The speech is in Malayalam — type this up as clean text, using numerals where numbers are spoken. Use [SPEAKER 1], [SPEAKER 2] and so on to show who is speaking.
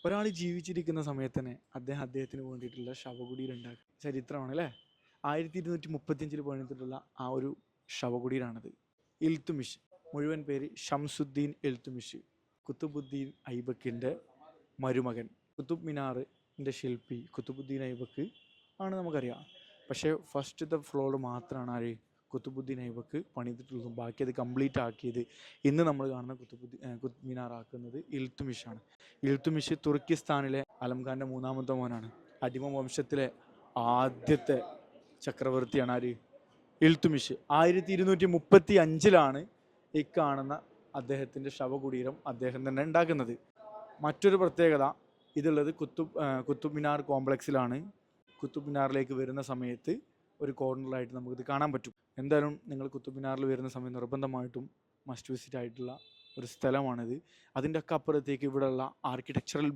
[SPEAKER 1] ഒരാൾ ജീവിച്ചിരിക്കുന്ന സമയത്ത് തന്നെ അദ്ദേഹത്തിന് വേണ്ടിയിട്ടുള്ള ശവകുടീരം ഉണ്ടാക്കുക ചരിത്രമാണ് അല്ലേ. 1235 പണിതിട്ടുള്ള ആ ഒരു ശവകുടീരാണത്. ഇൽത്തുമിഷ്, മുഴുവൻ പേര് ഷംസുദ്ദീൻ ഇൽത്തുമിഷ്, കുത്തുബുദ്ദീൻ ഐബക്കിൻ്റെ മരുമകൻ. കുത്തുബ് മിനാറിൻ്റെ ശില്പി കുത്തുബുദ്ദീൻ ഐബക്ക് ആണ് നമുക്കറിയാം. പക്ഷേ ഫസ്റ്റത്തെ ഫ്ലോർ മാത്രമാണ് ആര് കുത്തുബുദ്ദീൻ ഐബക്ക് പണിതിട്ടുള്ളതും ബാക്കി അത് കംപ്ലീറ്റ് ആക്കിയത് ഇന്ന് നമ്മൾ കാണുന്ന കുത്തുബ് മിനാർ ആക്കുന്നത് ഇൽത്തുമിഷാണ്. ഇൽത്തുമിഷ് തുർക്കിസ്ഥാനിലെ അലംഖാൻ്റെ മൂന്നാമത്തെ മോനാണ്. അടിമ വംശത്തിലെ ആദ്യത്തെ ചക്രവർത്തിയാണ് ആര് ഇൽത്തുമിഷ്. 1235 ഈ കാണുന്ന അദ്ദേഹത്തിൻ്റെ ശവകുടീരം അദ്ദേഹം തന്നെ ഉണ്ടാക്കുന്നത്. മറ്റൊരു പ്രത്യേകത ഇതുള്ളത് കുത്തുബ് മിനാർ കോംപ്ലക്സിലാണ്. കുത്തുബ് മിനാറിലേക്ക് വരുന്ന സമയത്ത് ഒരു കോർണറിലായിട്ട് നമുക്കിത് കാണാൻ പറ്റും. എന്തായാലും നിങ്ങൾ കുത്തുബ് മിനാറിൽ വരുന്ന സമയം നിർബന്ധമായിട്ടും മസ്റ്റ് വിസിറ്റ് ആയിട്ടുള്ള ഒരു സ്ഥലമാണിത്. അതിൻ്റെ ഒക്കെ അപ്പുറത്തേക്ക് ഇവിടെയുള്ള ആർക്കിടെക്ചറൽ